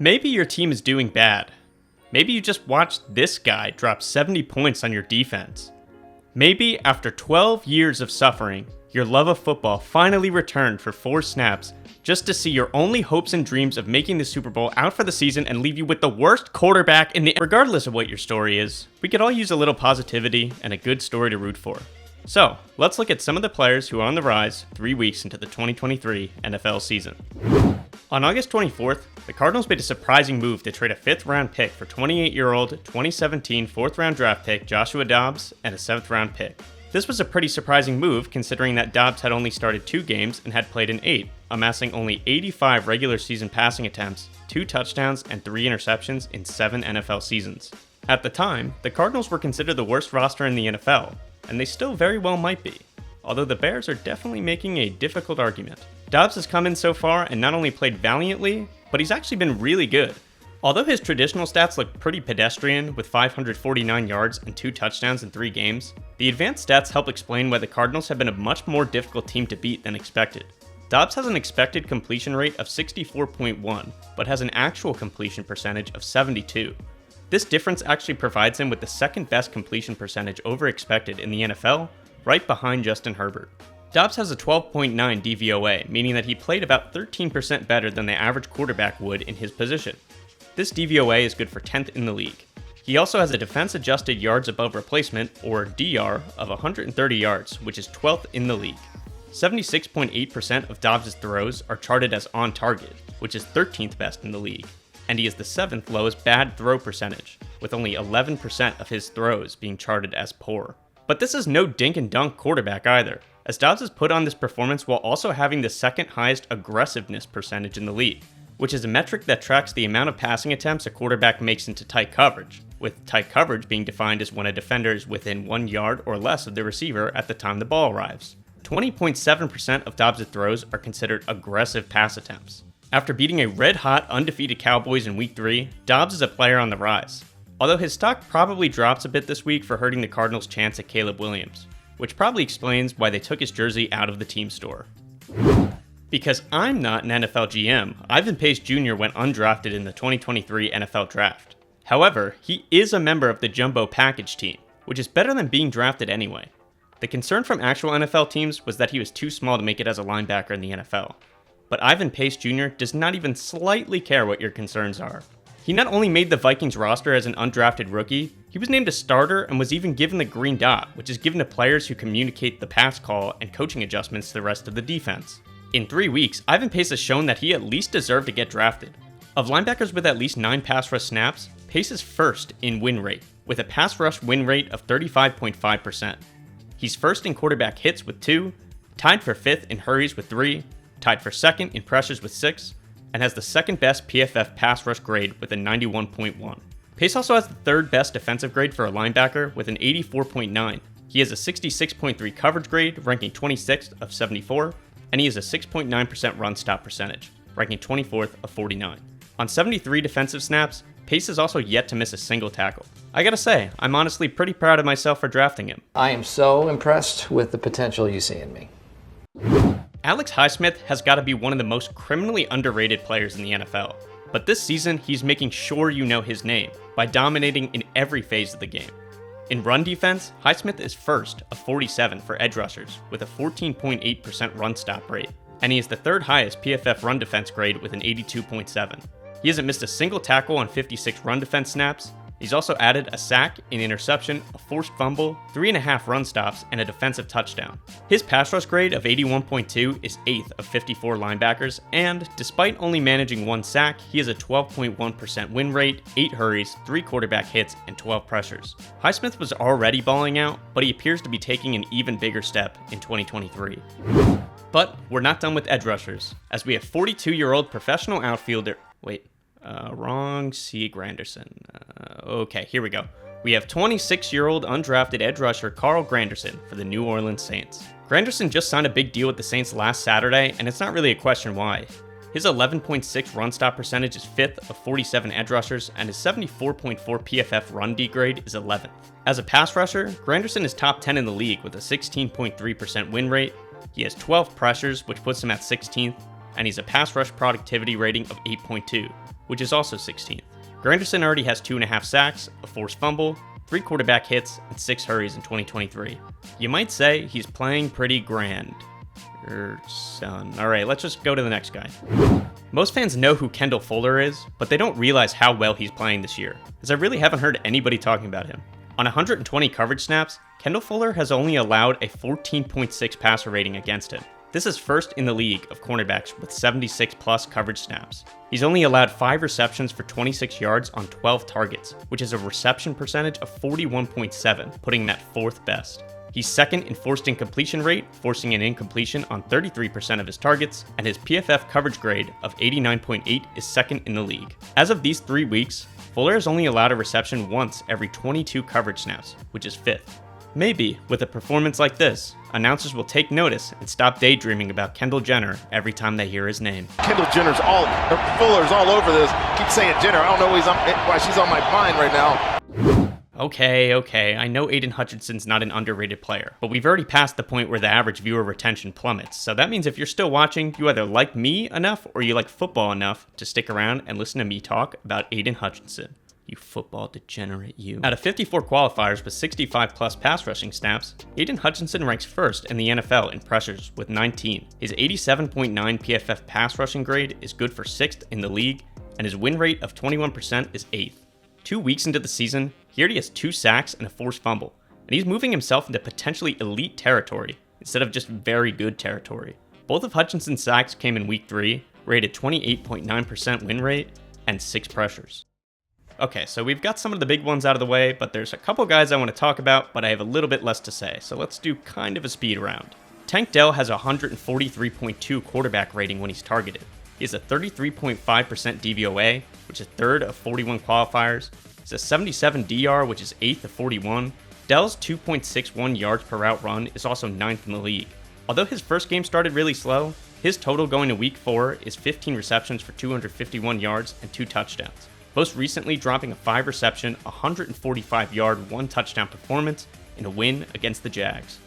Maybe your team is doing bad. Maybe you just watched this guy drop 70 points on your defense. Maybe after 12 years of suffering, your love of football finally returned for 4 snaps just to see your only hopes and dreams of making the Super Bowl out for the season and leave you with the worst quarterback in the... Regardless of what your story is, we could all use a little positivity and a good story to root for. So, let's look at some of the players who are on the rise 3 weeks into the 2023 NFL season. On August 24th, the Cardinals made a surprising move to trade a 5th-round pick for 28-year-old 2017 4th-round draft pick Joshua Dobbs and a 7th-round pick. This was a pretty surprising move considering that Dobbs had only started 2 games and had played in 8, amassing only 85 regular season passing attempts, 2 touchdowns, and 3 interceptions in 7 NFL seasons. At the time, the Cardinals were considered the worst roster in the NFL, and they still very well might be, although the Bears are definitely making a difficult argument. Dobbs has come in so far and not only played valiantly, but he's actually been really good. Although his traditional stats look pretty pedestrian with 549 yards and 2 touchdowns in 3 games, the advanced stats help explain why the Cardinals have been a much more difficult team to beat than expected. Dobbs has an expected completion rate of 64.1, but has an actual completion percentage of 72. This difference actually provides him with the 2nd best completion percentage over expected in the NFL, right behind Justin Herbert. Dobbs has a 12.9 DVOA, meaning that he played about 13% better than the average quarterback would in his position. This DVOA is good for 10th in the league. He also has a defense-adjusted yards above replacement, or DR, of 130 yards, which is 12th in the league. 76.8% of Dobbs' throws are charted as on target, which is 13th best in the league, and he is the 7th lowest bad throw percentage, with only 11% of his throws being charted as poor. But this is no dink and dunk quarterback either, as Dobbs has put on this performance while also having the 2nd highest aggressiveness percentage in the league, which is a metric that tracks the amount of passing attempts a quarterback makes into tight coverage, with tight coverage being defined as when a defender is within 1 yard or less of the receiver at the time the ball arrives. 20.7% of Dobbs' throws are considered aggressive pass attempts. After beating a red-hot, undefeated Cowboys in Week 3, Dobbs is a player on the rise. Although his stock probably drops a bit this week for hurting the Cardinals' chance at Caleb Williams, which probably explains why they took his jersey out of the team store. Because I'm not an NFL GM, Ivan Pace Jr. went undrafted in the 2023 NFL Draft. However, he is a member of the Jumbo Package team, which is better than being drafted anyway. The concern from actual NFL teams was that he was too small to make it as a linebacker in the NFL. But Ivan Pace Jr. does not even slightly care what your concerns are. He not only made the Vikings roster as an undrafted rookie, he was named a starter and was even given the green dot, which is given to players who communicate the pass call and coaching adjustments to the rest of the defense. In 3 weeks, Ivan Pace has shown that he at least deserved to get drafted. Of linebackers with at least 9 pass rush snaps, Pace is first in win rate, with a pass rush win rate of 35.5%. He's first in quarterback hits with 2, tied for 5th in hurries with 3, tied for 2nd in pressures with 6, and has the 2nd best PFF pass rush grade with a 91.1. Pace also has the 3rd best defensive grade for a linebacker with an 84.9. He has a 66.3 coverage grade, ranking 26th of 74, and he has a 6.9% run stop percentage, ranking 24th of 49. On 73 defensive snaps, Pace has also yet to miss a single tackle. I gotta say, I'm honestly pretty proud of myself for drafting him. I am so impressed with the potential you see in me. Alex Highsmith has got to be one of the most criminally underrated players in the NFL, but this season he's making sure you know his name by dominating in every phase of the game. In run defense, Highsmith is first of 47 for edge rushers with a 14.8% run stop rate, and he is the 3rd highest PFF run defense grade with an 82.7. He hasn't missed a single tackle on 56 run defense snaps. He's also added a sack, an interception, a forced fumble, 3.5 run stops, and a defensive touchdown. His pass rush grade of 81.2 is 8th of 54 linebackers, and despite only managing 1 sack, he has a 12.1% win rate, 8 hurries, 3 quarterback hits, and 12 pressures. Highsmith was already balling out, but he appears to be taking an even bigger step in 2023. But we're not done with edge rushers, as we have 42-year-old professional outfielder... wrong C. Granderson. Okay, here we go. We have 26-year-old undrafted edge rusher Carl Granderson for the New Orleans Saints. Granderson just signed a big deal with the Saints last Saturday, and it's not really a question why. His 11.6 run stop percentage is 5th of 47 edge rushers, and his 74.4 PFF run D grade is 11th. As a pass rusher, Granderson is top 10 in the league with a 16.3% win rate. He has 12 pressures, which puts him at 16th, and he's a pass rush productivity rating of 8.2, which is also 16th. Granderson already has 2.5 sacks, a forced fumble, 3 quarterback hits, and 6 hurries in 2023. You might say he's playing pretty grand. Son. Alright, let's just go to the next guy. Most fans know who Kendall Fuller is, but they don't realize how well he's playing this year, as I really haven't heard anybody talking about him. On 120 coverage snaps, Kendall Fuller has only allowed a 14.6 passer rating against him. This is first in the league of cornerbacks with 76 plus coverage snaps. He's only allowed 5 receptions for 26 yards on 12 targets, which is a reception percentage of 41.7, putting him at 4th best. He's second in forced incompletion rate, forcing an incompletion on 33% of his targets, and his PFF coverage grade of 89.8 is second in the league. As of these 3 weeks, Fuller has only allowed a reception once every 22 coverage snaps, which is 5th. Maybe, with a performance like this, announcers will take notice and stop daydreaming about Kendall Jenner every time they hear his name. Fuller's all over this. Keep saying Jenner. I don't know why she's on my mind right now. Okay, I know Aidan Hutchinson's not an underrated player, but we've already passed the point where the average viewer retention plummets, so that means if you're still watching, you either like me enough or you like football enough to stick around and listen to me talk about Aidan Hutchinson. You football degenerate, you. Out of 54 qualifiers with 65 plus pass rushing snaps, Aidan Hutchinson ranks first in the NFL in pressures with 19. His 87.9 PFF pass rushing grade is good for 6th in the league, and his win rate of 21% is 8th. 2 weeks into the season, he already has 2 sacks and a forced fumble, and he's moving himself into potentially elite territory instead of just very good territory. Both of Hutchinson's sacks came in week 3, rated 28.9% win rate, and 6 pressures. Okay, so we've got some of the big ones out of the way, but there's a couple guys I want to talk about, but I have a little bit less to say, so let's do kind of a speed round. Tank Dell has a 143.2 quarterback rating when he's targeted. He has a 33.5% DVOA, which is 3rd of 41 qualifiers. He's a 77 DR, which is 8th of 41. Dell's 2.61 yards per route run is also 9th in the league. Although his first game started really slow, his total going to week 4 is 15 receptions for 251 yards and 2 touchdowns. Most recently dropping a 5 reception, 145 yard, 1 touchdown performance in a win against the Jags.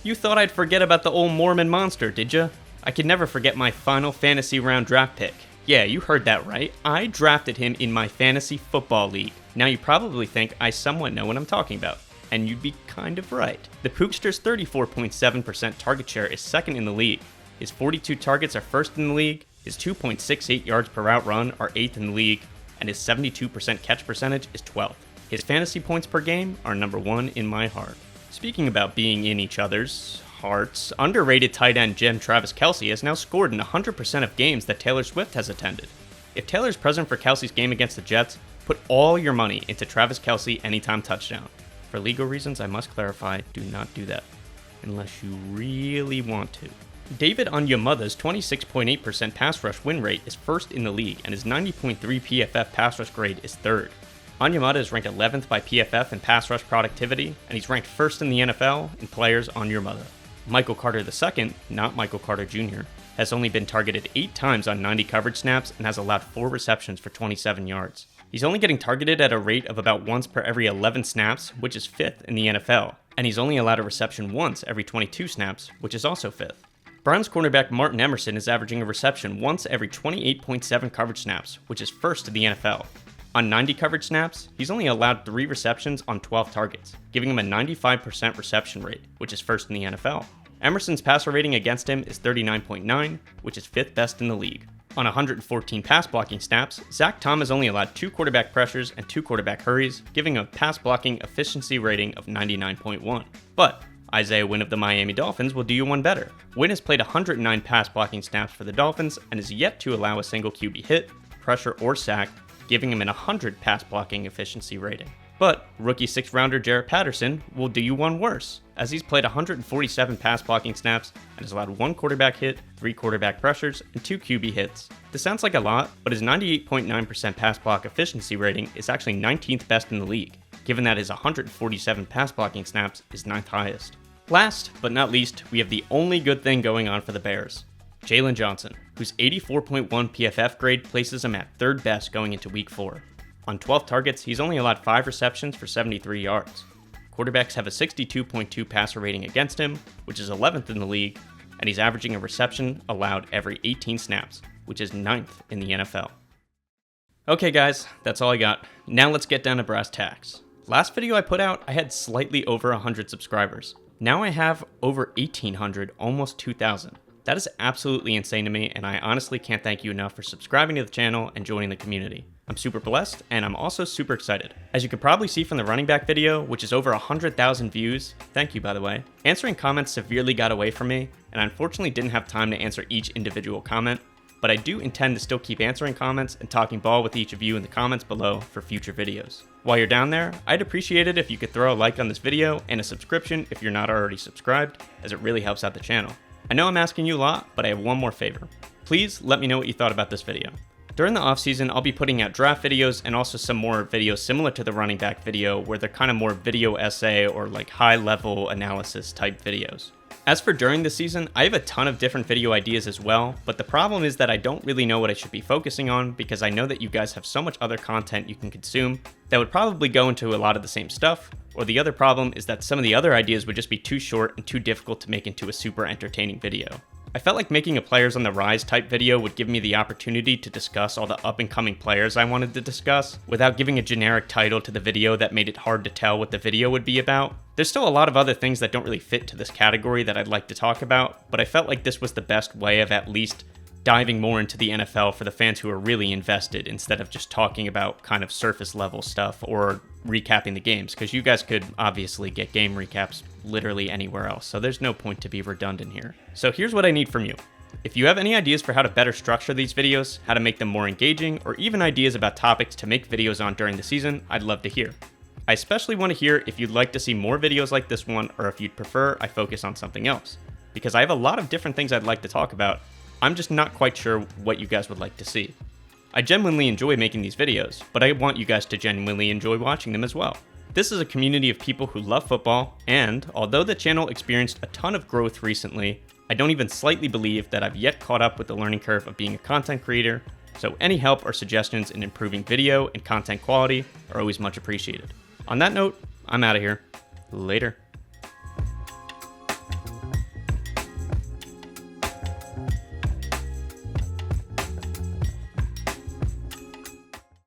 You thought I'd forget about the old Mormon monster, did ya? I could never forget my final fantasy round draft pick. Yeah, you heard that right. I drafted him in my fantasy football league. Now you probably think I somewhat know what I'm talking about, and you'd be kind of right. The Pookster's 34.7% target share is 2nd in the league. His 42 targets are 1st in the league, his 2.68 yards per route run are 8th in the league, and his 72% catch percentage is 12th. His fantasy points per game are number 1 in my heart. Speaking about being in each other's hearts, underrated tight end gem Travis Kelce has now scored in 100% of games that Taylor Swift has attended. If Taylor's present for Kelce's game against the Jets, put all your money into Travis Kelce anytime touchdown. For legal reasons, I must clarify, do not do that, unless you really want to. David Onyemata's 26.8% pass rush win rate is 1st in the league, and his 90.3 PFF pass rush grade is 3rd. Onyemata is ranked 11th by PFF in pass rush productivity, and he's ranked 1st in the NFL in players on Onyemata. Michael Carter II, not Michael Carter Jr., has only been targeted 8 times on 90 coverage snaps and has allowed 4 receptions for 27 yards. He's only getting targeted at a rate of about once per every 11 snaps, which is 5th in the NFL, and he's only allowed a reception once every 22 snaps, which is also 5th. Browns cornerback Martin Emerson is averaging a reception once every 28.7 coverage snaps, which is 1st in the NFL. On 90 coverage snaps, he's only allowed 3 receptions on 12 targets, giving him a 95% reception rate, which is 1st in the NFL. Emerson's passer rating against him is 39.9, which is 5th best in the league. On 114 pass blocking snaps, Zach Tom has only allowed 2 quarterback pressures and 2 quarterback hurries, giving him a pass blocking efficiency rating of 99.1. But Isaiah Wynn of the Miami Dolphins will do you one better. Wynn has played 109 pass blocking snaps for the Dolphins and is yet to allow a single QB hit, pressure, or sack, giving him an 100 pass blocking efficiency rating. But rookie 6th rounder Jarrett Patterson will do you one worse, as he's played 147 pass blocking snaps and has allowed 1 quarterback hit, 3 quarterback pressures, and 2 QB hits. This sounds like a lot, but his 98.9% pass block efficiency rating is actually 19th best in the league, given that his 147 pass blocking snaps is 9th highest. Last but not least, we have the only good thing going on for the Bears. Jaylon Johnson, whose 84.1 PFF grade places him at 3rd best going into week 4. On 12 targets, he's only allowed 5 receptions for 73 yards. Quarterbacks have a 62.2 passer rating against him, which is 11th in the league, and he's averaging a reception allowed every 18 snaps, which is 9th in the NFL. Okay guys, that's all I got. Now let's get down to brass tacks. Last video I put out, I had slightly over 100 subscribers. Now I have over 1,800, almost 2,000. That is absolutely insane to me, and I honestly can't thank you enough for subscribing to the channel and joining the community. I'm super blessed, and I'm also super excited. As you can probably see from the running back video, which is over 100,000 views, thank you by the way, answering comments severely got away from me, and I unfortunately didn't have time to answer each individual comment, but I do intend to still keep answering comments and talking ball with each of you in the comments below for future videos. While you're down there, I'd appreciate it if you could throw a like on this video and a subscription if you're not already subscribed, as it really helps out the channel. I know I'm asking you a lot, but I have one more favor. Please let me know what you thought about this video. During the offseason, I'll be putting out draft videos and also some more videos similar to the running back video where they're kind of more video essay or like high level analysis type videos. As for during the season, I have a ton of different video ideas as well, but the problem is that I don't really know what I should be focusing on because I know that you guys have so much other content you can consume that would probably go into a lot of the same stuff, or the other problem is that some of the other ideas would just be too short and too difficult to make into a super entertaining video. I felt like making a Players on the Rise type video would give me the opportunity to discuss all the up and coming players I wanted to discuss without giving a generic title to the video that made it hard to tell what the video would be about. There's still a lot of other things that don't really fit to this category that I'd like to talk about, but I felt like this was the best way of at least diving more into the NFL for the fans who are really invested instead of just talking about kind of surface level stuff or recapping the games, because you guys could obviously get game recaps literally anywhere else, so there's no point to be redundant here. So here's what I need from you. If you have any ideas for how to better structure these videos, how to make them more engaging, or even ideas about topics to make videos on during the season, I'd love to hear. I especially want to hear if you'd like to see more videos like this one, or if you'd prefer I focus on something else, because I have a lot of different things I'd like to talk about. I'm just not quite sure what you guys would like to see. I genuinely enjoy making these videos, but I want you guys to genuinely enjoy watching them as well. This is a community of people who love football, and although the channel experienced a ton of growth recently, I don't even slightly believe that I've yet caught up with the learning curve of being a content creator, so any help or suggestions in improving video and content quality are always much appreciated. On that note, I'm out of here. Later.